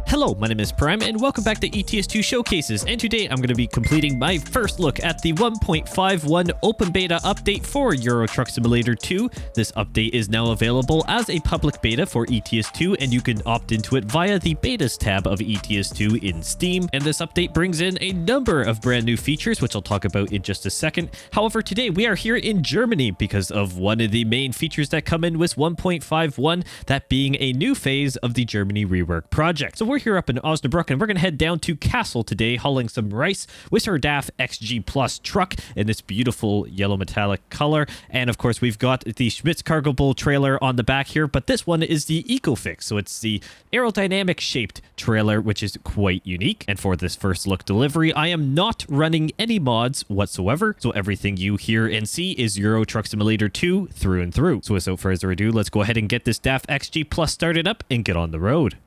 Hello, my name is Prime, and welcome back to ETS2 Showcases, and today I'm going to be completing my first look at the 1.51 open beta update for Euro Truck Simulator 2. This update is now available as a public beta for ETS2, and you can opt into it via the Betas tab of ETS2 in Steam. And this update brings in a number of brand new features, which I'll talk about in just a second. However, today we are here in Germany because of one of the main features that come in with 1.51, that being a new phase of the Germany rework project. So we're here up in Osnabrück, and we're going to head down to Kassel today, hauling some rice with our DAF XG Plus truck in this beautiful yellow metallic color. And of course, we've got the Schmitz cargo bull trailer on the back here, but this one is the EcoFix, so it's the aerodynamic shaped trailer, which is quite unique. And for this first look delivery, I am not running any mods whatsoever, so everything you hear and see is Euro Truck Simulator 2 through and through. So without further ado, let's go ahead and get this DAF XG Plus started up and get on the road.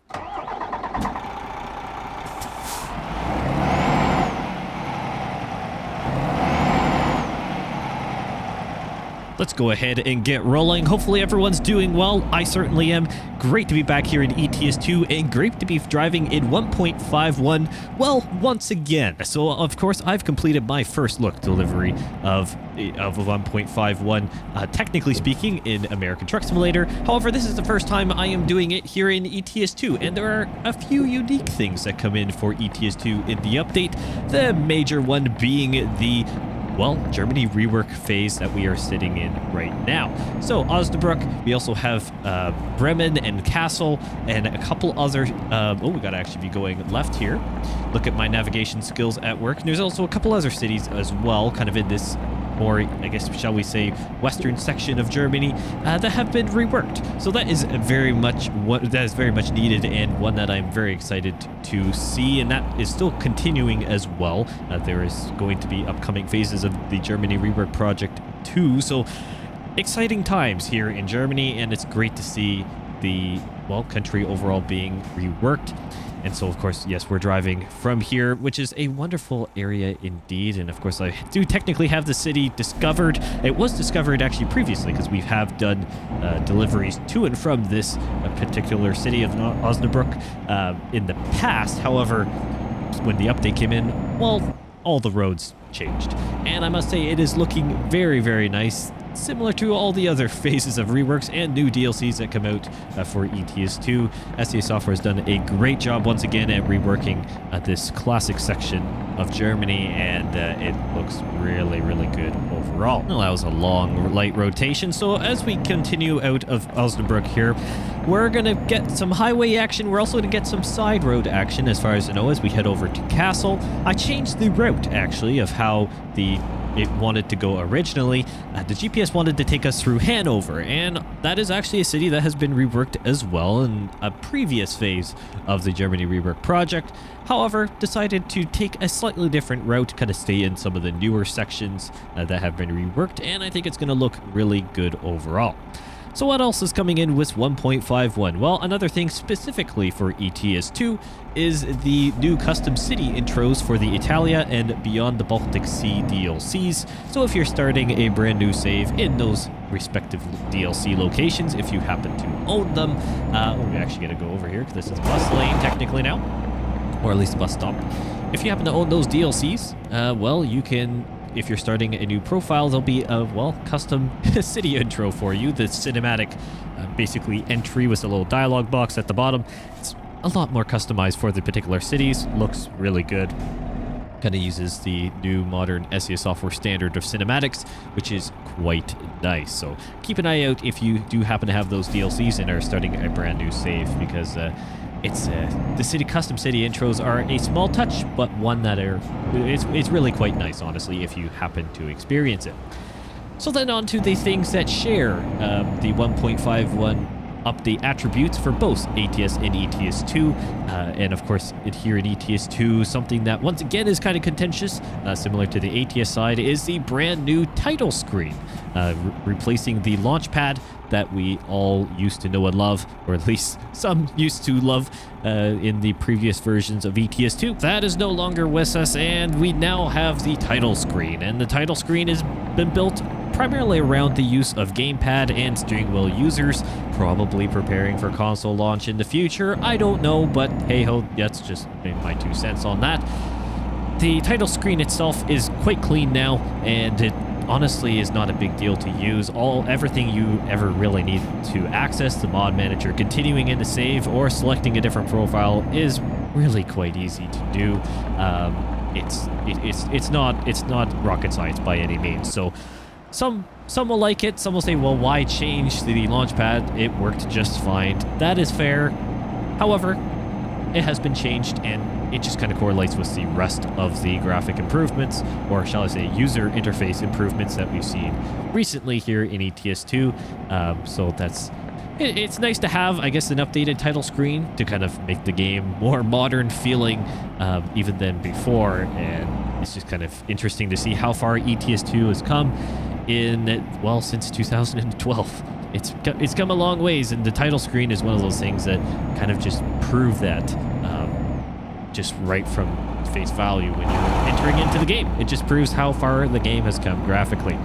Let's go ahead and get rolling. Hopefully everyone's doing well. I certainly am. Great to be back here in ETS2 and great to be driving in 1.51, well, once again. So, of course, I've completed my first look delivery of 1.51, technically speaking, in American Truck Simulator. However, this is the first time I am doing it here in ETS2, and there are a few unique things that come in for ETS2 in the update. The major one being the Germany rework phase that we are sitting in right now. So Osnabrück, we also have Bremen and Kassel, and a couple other, we gotta actually be going left here. Look at my navigation skills at work. And there's also a couple other cities as well, kind of in this more, I guess, shall we say, western section of Germany that have been reworked. So that is very much needed, and one that I'm very excited to see, and that is still continuing as well. There is going to be upcoming phases of the Germany rework project too. So exciting times here in Germany, and it's great to see the country overall being reworked. And so, of course, yes, we're driving from here, which is a wonderful area indeed. And of course, I do technically have the city discovered. It was discovered actually previously because we have done deliveries to and from this particular city of Osnabrück in the past. However, when the update came in, all the roads changed. And I must say, it is looking very, very nice, similar to all the other phases of reworks and new DLCs that come out for ETS2. SCA Software has done a great job once again at reworking this classic section of Germany, and it looks really, really good overall. Well, that was a long light rotation, so as we continue out of Osnabrück here, we're going to get some highway action. We're also going to get some side road action as far as I know as we head over to Kassel. I changed the route, actually, of how it wanted to go originally. The GPS wanted to take us through Hanover, and that is actually a city that has been reworked as well in a previous phase of the Germany rework project. However, decided to take a slightly different route, kind of stay in some of the newer sections that have been reworked, and I think it's going to look really good overall. So what else is coming in with 1.51? Well, another thing specifically for ETS2 is the new custom city intros for the Italia and Beyond the Baltic Sea DLCs. So if you're starting a brand new save in those respective DLC locations, if you happen to own them, we actually got to go over here because this is bus lane technically now, or at least bus stop. If you happen to own those DLCs, you can... If you're starting a new profile, there'll be a, custom city intro for you. The cinematic, basically, entry with a little dialogue box at the bottom. It's a lot more customized for the particular cities. Looks really good. Kind of uses the new modern SCA Software standard of cinematics, which is quite nice. So keep an eye out if you do happen to have those DLCs and are starting a brand new save, because the custom city intros are a small touch, but one that it's really quite nice, honestly, if you happen to experience it. So then on to the things that share the 1.51 update attributes for both ATS and ETS2, and of course here in ETS2, something that once again is kind of contentious, similar to the ATS side, is the brand new title screen, replacing the launch pad that we all used to know and love, or at least some used to love in the previous versions of ETS2. That is no longer with us, and we now have the title screen, and the title screen has been built primarily around the use of gamepad and steering wheel users, probably preparing for console launch in the future. I don't know, but hey ho, that's just my 2 cents on that. The title screen itself is quite clean now, and it honestly is not a big deal to use. Everything you ever really need to access the mod manager, continuing in the save or selecting a different profile is really quite easy to do. It's not rocket science by any means. So some will like it, some will say, well, why change the launchpad? It worked just fine. That is fair. However, it has been changed, and it just kind of correlates with the rest of the graphic improvements, or shall I say user interface improvements that we've seen recently here in ETS2. So it's nice to have, I guess, an updated title screen to kind of make the game more modern feeling even than before, and it's just kind of interesting to see how far ETS2 has come since 2012. It's come a long ways, and the title screen is one of those things that kind of just prove that just right from face value when you're entering into the game. It just proves how far the game has come graphically.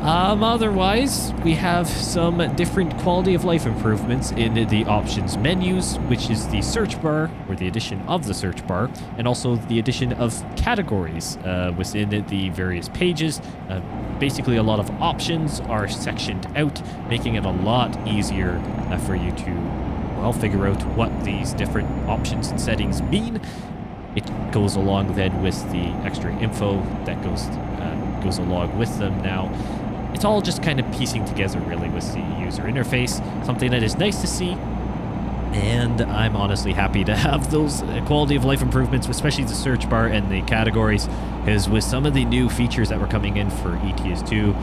Otherwise, we have some different quality of life improvements in the options menus, which is the search bar, or the addition of the search bar, and also the addition of categories within the various pages. Basically, a lot of options are sectioned out, making it a lot easier for you to, figure out what these different options and settings mean. It goes along then with the extra info that goes along with them now. It's all just kind of piecing together really with the user interface, something that is nice to see, and I'm honestly happy to have those quality of life improvements, especially the search bar and the categories, because with some of the new features that were coming in for ETS2,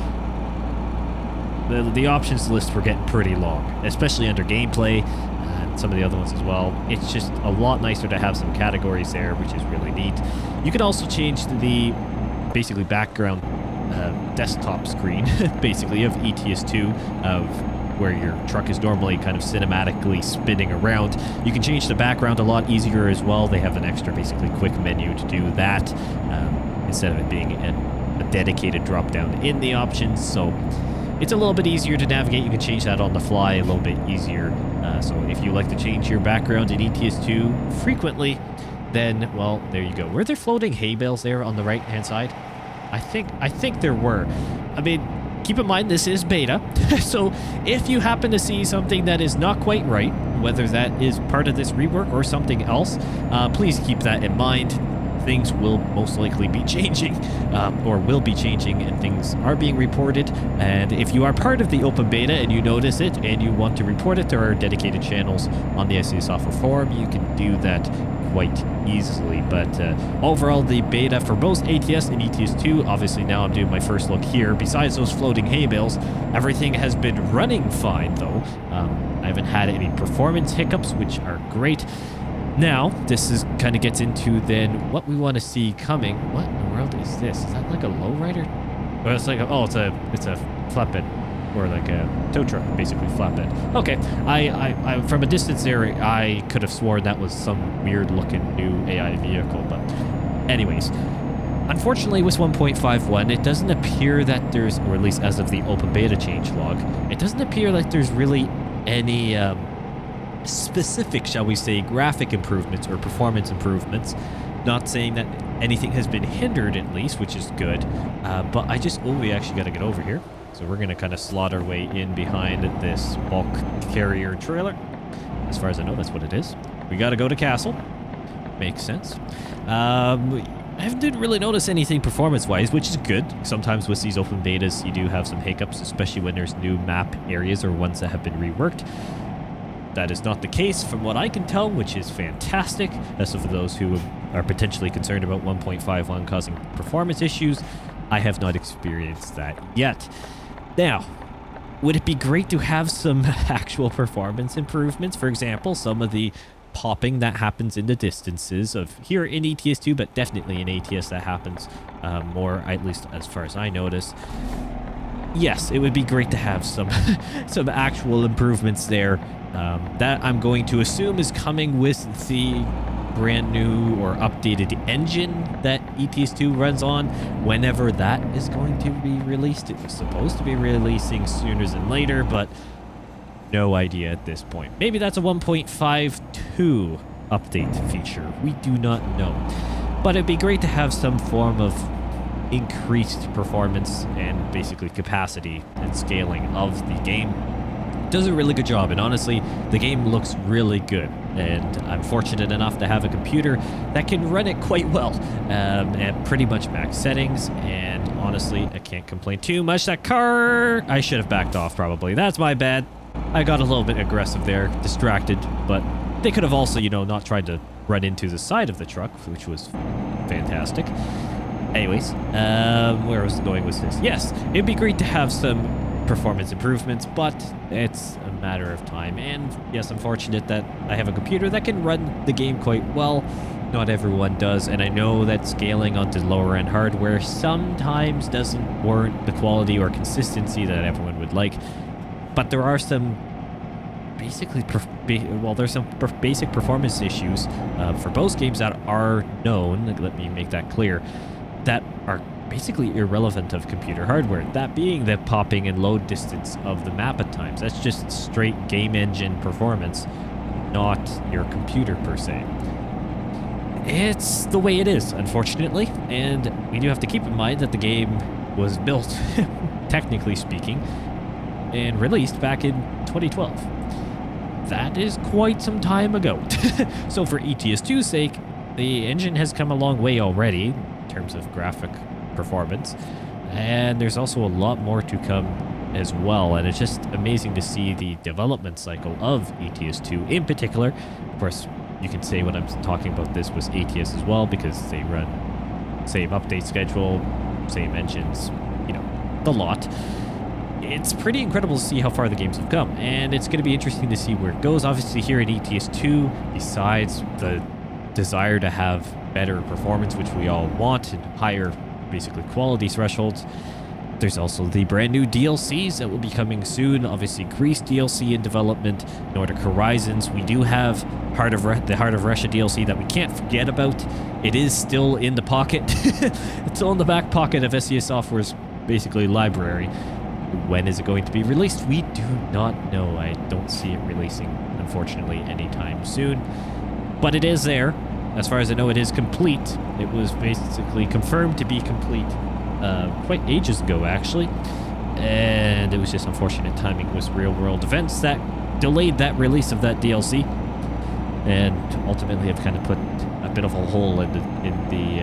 the options list were getting pretty long, especially under gameplay, and some of the other ones as well. It's just a lot nicer to have some categories there, which is really neat. You can also change the basically background desktop screen basically of ETS2, of where your truck is normally kind of cinematically spinning around. You can change the background a lot easier as well. They have an extra basically quick menu to do that, instead of it being a dedicated drop down in the options. So it's a little bit easier to navigate. You can change that on the fly a little bit easier. So if you like to change your background in ETS2 frequently, then, well, there you go. Were there floating hay bales there on the right hand side? I think there were. I mean, keep in mind this is beta, so if you happen to see something that is not quite right, whether that is part of this rework or something else, please keep that in mind. Things will most likely be changing, or will be changing, and things are being reported. And if you are part of the open beta and you notice it and you want to report it, there are dedicated channels on the SEA Software Forum. You can do that quite easily. But overall, the beta for both ATS and ETS2, obviously now I'm doing my first look here. Besides those floating hay bales, everything has been running fine, though. I haven't had any performance hiccups, which are great. Now, this is kind of gets into then what we want to see coming. What in the world is this? Is that like a lowrider? Or it's like it's a flatbed, or like a tow truck, basically flatbed. Okay, I from a distance there, I could have sworn that was some weird looking new AI vehicle. But anyways, unfortunately with 1.51, it doesn't appear that there's, or at least as of the open beta change log, it doesn't appear like there's really any specific, shall we say, graphic improvements or performance improvements. Not saying that anything has been hindered, at least, which is good. But we actually got to get over here. So we're going to kind of slot our way in behind this bulk carrier trailer. As far as I know, that's what it is. We got to go to Kassel. Makes sense. I didn't really notice anything performance-wise, which is good. Sometimes with these open betas, you do have some hiccups, especially when there's new map areas or ones that have been reworked. That is not the case from what I can tell, which is fantastic. That's for those who are potentially concerned about 1.51 causing performance issues. I have not experienced that yet. Now, would it be great to have some actual performance improvements? For example, some of the popping that happens in the distances of here in ETS2, but definitely in ATS that happens more, at least as far as I notice. Yes, it would be great to have some some actual improvements there. That I'm going to assume is coming with the brand new or updated engine that ETS2 runs on, whenever that is going to be released. It was supposed to be releasing sooner than later, but no idea at this point. Maybe that's a 1.52 update feature. We do not know. But it'd be great to have some form of increased performance and basically capacity and scaling of the game. Does a really good job, and honestly, the game looks really good. And I'm fortunate enough to have a computer that can run it quite well at pretty much max settings. And honestly, I can't complain too much. That car, I should have backed off probably. That's my bad. I got a little bit aggressive there, distracted, but they could have also, you know, not tried to run into the side of the truck, which was fantastic. Anyways, where was I going with this? Yes, it'd be great to have some performance improvements, but it's a matter of time. And yes, I'm fortunate that I have a computer that can run the game quite well. Not everyone does, and I know that scaling onto lower end hardware sometimes doesn't warrant the quality or consistency that everyone would like. But there are some basically, there's some basic performance issues for both games that are known, let me make that clear, that are basically irrelevant of computer hardware. That being the popping and load distance of the map at times. That's just straight game engine performance, not your computer per se. It's the way it is, unfortunately, and we do have to keep in mind that the game was built, technically speaking, and released back in 2012. That is quite some time ago. So for ETS2's sake, the engine has come a long way already in terms of graphic performance, and there's also a lot more to come as well, and it's just amazing to see the development cycle of ETS2 in particular. Of course, you can say what I'm talking about this was ATS as well, because they run same update schedule, same engines, you know, the lot. It's pretty incredible to see how far the games have come, and it's going to be interesting to see where it goes. Obviously here at ETS2, besides the desire to have better performance, which we all want, and higher basically quality thresholds, there's also the brand new DLCs that will be coming soon. Obviously Greece DLC in development, Nordic Horizons. We do have the Heart of Russia DLC that we can't forget about. It is still in the pocket. It's still in the back pocket of SES Software's basically library. When is it going to be released? We do not know. I don't see it releasing, unfortunately, anytime soon. But it is there. As far as I know, it is complete. It was basically confirmed to be complete quite ages ago, actually. And it was just unfortunate timing with real-world events that delayed that release of that DLC. And ultimately have kind of put a bit of a hole in the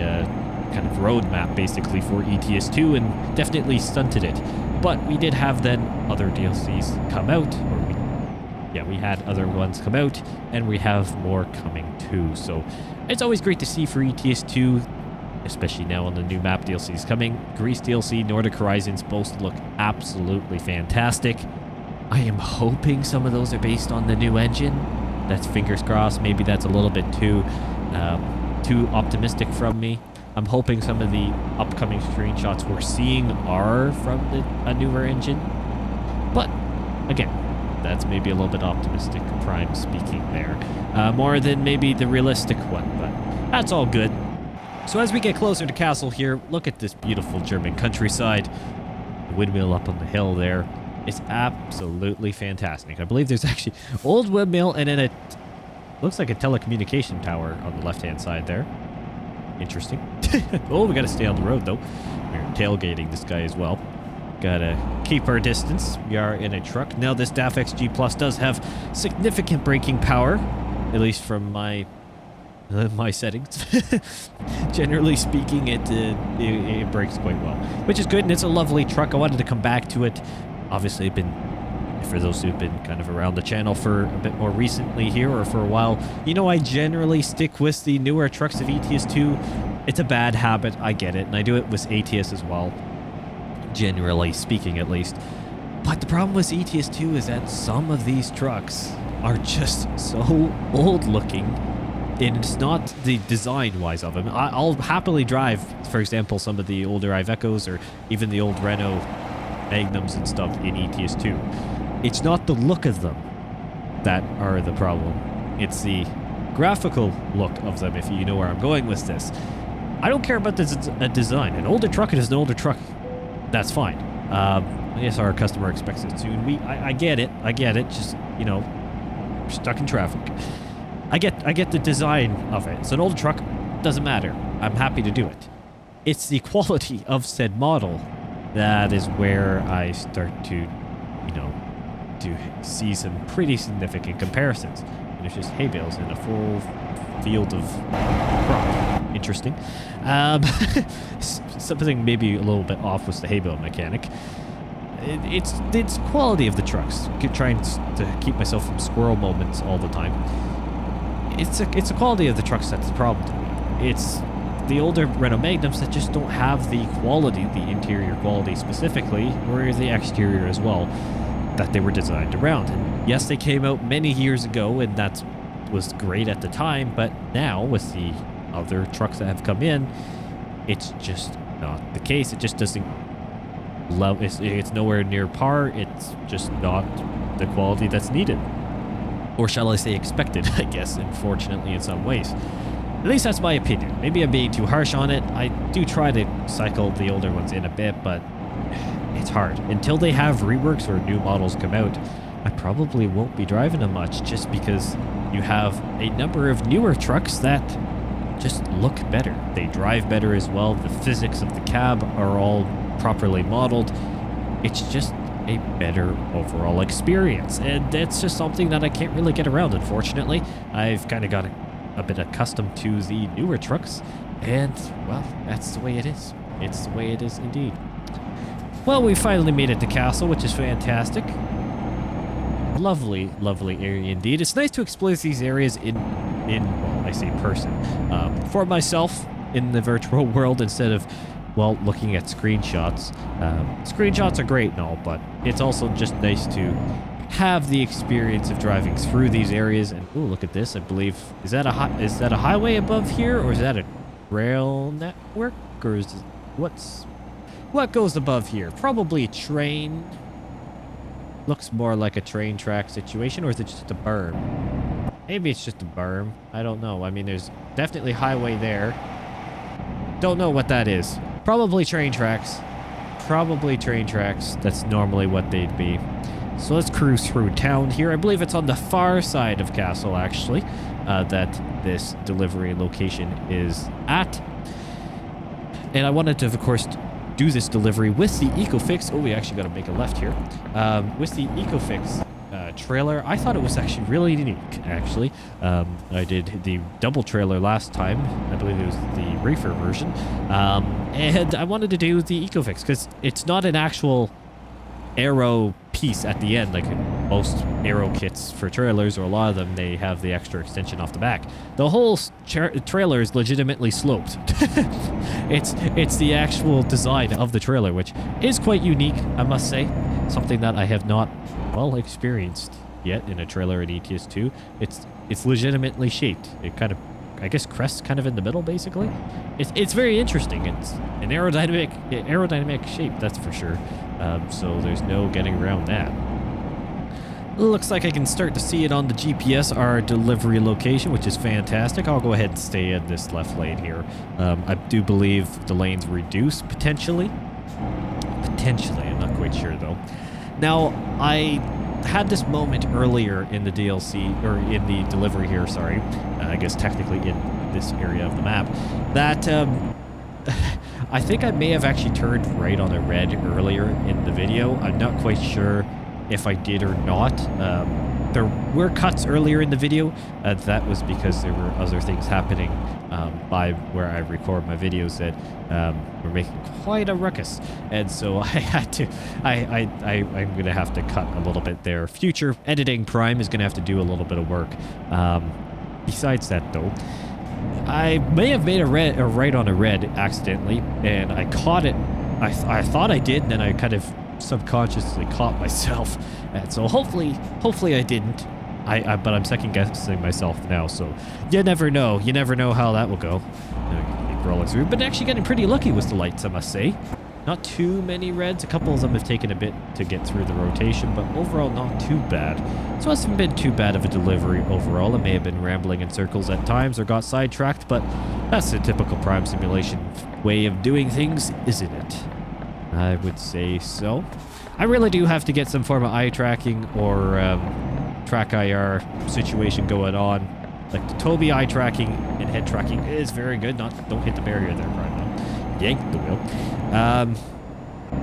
kind of roadmap, basically, for ETS2, and definitely stunted it. But we did have then other DLCs come out, we had other ones come out, and we have more coming too. So it's always great to see for ETS2, especially now on the new map DLCs coming. Greece DLC, Nordic Horizons both look absolutely fantastic. I am hoping some of those are based on the new engine. That's fingers crossed. Maybe that's a little bit too optimistic from me. I'm hoping some of the upcoming screenshots we're seeing are from a newer engine. But again, that's maybe a little bit optimistic, Prime speaking there. More than maybe the realistic one, but that's all good. So as we get closer to Kassel here, look at this beautiful German countryside. The windmill up on the hill there. It's absolutely fantastic. I believe there's actually old windmill, and then it looks like a telecommunication tower on the left-hand side there. Interesting. Oh, we gotta stay on the road though. We're tailgating this guy as well. Gotta keep our distance. We are in a truck. Now this DAF XG Plus does have significant braking power, at least from my settings. Generally speaking, it brakes quite well, which is good, and it's a lovely truck. I wanted to come back to it. Obviously, for those who've been kind of around the channel for a bit more recently here, or for a while, you know I generally stick with the newer trucks of ETS2. It's a bad habit, I get it, and I do it with ATS as well, generally speaking at least. But the problem with ETS2 is that some of these trucks are just so old looking, and it's not the design-wise of them. I'll happily drive, for example, some of the older Ivecos or even the old Renault Magnums and stuff in ETS2. It's not the look of them that are the problem. It's the graphical look of them, if you know where I'm going with this. I don't care about the design. An older truck is an older truck. That's fine. Yes, our customer expects it soon. I get it. I get it. Just, you know, stuck in traffic. I get the design of it. It's an old truck. Doesn't matter. I'm happy to do it. It's the quality of said model that is where I start to, you know, to see some pretty significant comparisons. And it's just hay bales in a full field of crop. Interesting. Something maybe a little bit off was the hay bale mechanic. It's quality of the trucks. Trying to keep myself from squirrel moments all the time. It's the quality of the trucks that's the problem to me. It's the older Renault Magnums that just don't have the quality, the interior quality specifically, or the exterior as well, that they were designed around. And yes, they came out many years ago, and that was great at the time, but now with the other trucks that have come in, it's just not the case. It just doesn't love. It's nowhere near par. It's just not the quality that's needed, or shall I say expected, I guess, unfortunately in some ways. At least that's my opinion. Maybe I'm being too harsh on it. I do try to cycle the older ones in a bit, but it's hard. Until they have reworks or new models come out, I probably won't be driving them much, just because you have a number of newer trucks that just look better. They drive better as well. The physics of the cab are all properly modeled. It's just a better overall experience, and that's just something that I can't really get around, unfortunately. I've kind of got a bit accustomed to the newer trucks, and well, that's the way it is. It's the way it is indeed. Well, we finally made it to Kassel, which is fantastic. Lovely, lovely area indeed. It's nice to explore these areas in well, I say person, for myself in the virtual world instead of, well, looking at screenshots. Screenshots are great and all, but it's also just nice to have the experience of driving through these areas. And ooh, look at this! I believe is that a highway above here, or is that a rail network, or is what goes above here? Probably a train. Looks more like a train track situation, or is it just a berm? Maybe it's just a berm. I don't know. I mean, there's definitely highway there. Don't know what that is. Probably train tracks. Probably train tracks. That's normally what they'd be. So let's cruise through town here. I believe it's on the far side of Kassel, actually, that this delivery location is at. And I wanted to, of course, do this delivery with the EcoFix. Oh, we actually got to make a left here. With the EcoFix trailer. I thought it was actually really unique, actually. I did the double trailer last time. I believe it was the reefer version. And I wanted to do the EcoFix because it's not an actual aero piece at the end like most aero kits for trailers, or a lot of them, they have the extra extension off the back. The whole trailer is legitimately sloped. It's the actual design of the trailer, which is quite unique, I must say. Something that I have not, well, experienced yet in a trailer at ETS2. It's legitimately shaped. It kind of, I guess, crests kind of in the middle, basically. It's very interesting. It's an aerodynamic shape, that's for sure. So there's no getting around that. Looks like I can start to see it on the GPS, our delivery location, which is fantastic. I'll go ahead and stay in this left lane here. I do believe the lanes reduce, potentially. Potentially, I'm not quite sure, though. Now, I had this moment earlier in the DLC, or in the delivery here, sorry. I guess technically in this area of the map, that I think I may have actually turned right on a red earlier in the video. I'm not quite sure if I did or not. There were cuts earlier in the video. That was because there were other things happening by where I record my videos that were making quite a ruckus, and so I had to. I'm gonna have to cut a little bit there. Future editing Prime is gonna have to do a little bit of work. Besides that, though, I may have made a right on a red accidentally, and I caught it. I thought I did, and then I kind of subconsciously caught myself, and so hopefully I didn't. But I'm second guessing myself now, so you never know. You never know how that will go. Keep rolling through, but actually getting pretty lucky with the lights, I must say. Not too many reds. A couple of them have taken a bit to get through the rotation, but overall not too bad. So it hasn't been too bad of a delivery overall. I may have been rambling in circles at times or got sidetracked, but that's a typical Prime Simulation way of doing things, isn't it? I would say so. I really do have to get some form of eye tracking or track IR situation going on. Like the Toby eye tracking and head tracking is very good. Don't hit the barrier there, Prime. No. Yank the wheel.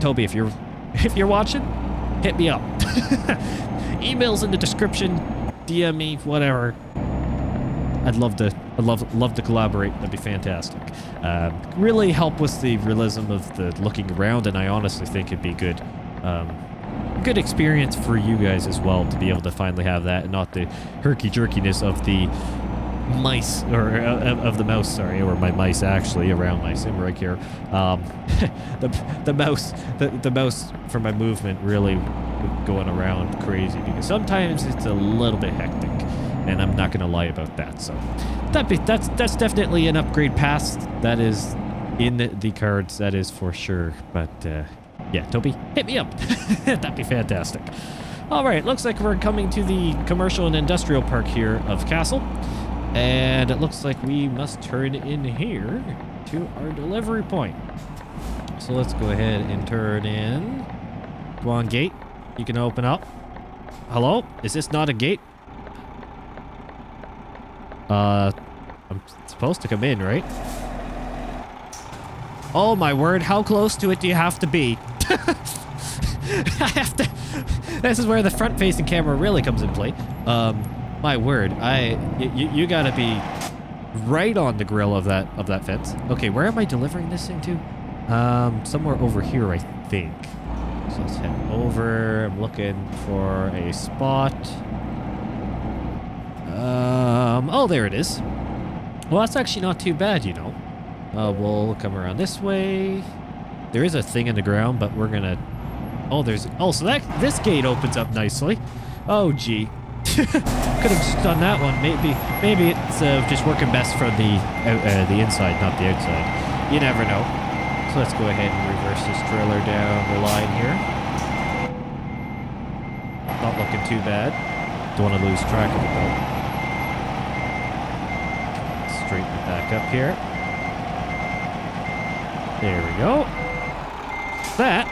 Toby, if you're watching, hit me up. Emails in the description, DM me, whatever. I'd love to collaborate. That'd be fantastic. Really help with the realism of the looking around, and I honestly think it'd be good. Good experience for you guys as well to be able to finally have that, and not the herky-jerkiness of the mice, or of the mouse, sorry, or my mice actually around my sim rig here. The mouse for my movement really going around crazy, because sometimes it's a little bit hectic, and I'm not gonna lie about that. So that's definitely an upgrade past. That is in the cards, that is for sure. But yeah, Toby, hit me up. That'd be fantastic. All right, looks like we're coming to the commercial and industrial park here of Kassel. And it looks like we must turn in here to our delivery point. So let's go ahead and turn in. Go on, gate. You can open up. Hello? Is this not a gate? I'm supposed to come in, right? Oh my word, how close to it do you have to be? I have to... This is where the front-facing camera really comes in play. My word, you gotta be right on the grill of that fence. Okay, where am I delivering this thing to? Somewhere over here, I think. So let's head over. I'm looking for a spot. Oh, there it is. Well, that's actually not too bad, you know. We'll come around this way. There is a thing in the ground, but we're gonna... Oh, so this gate opens up nicely. Oh, gee. Could have just done that one. Maybe it's just working best from the inside, not the outside. You never know. So let's go ahead and reverse this trailer down the line here. Not looking too bad. Don't want to lose track of it though. Straighten it back up here. There we go. That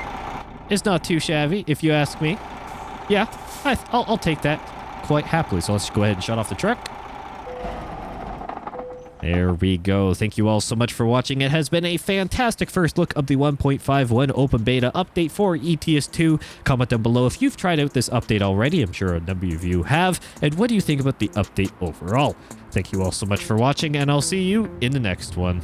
is not too shabby, if you ask me. Yeah, I'll take that quite happily. So let's go ahead and shut off the truck. There we go. Thank you all so much for watching. It has been a fantastic first look of the 1.51 open beta update for ETS2. Comment down below if you've tried out this update already. I'm sure a number of you have. And what do you think about the update overall? Thank you all so much for watching, and I'll see you in the next one.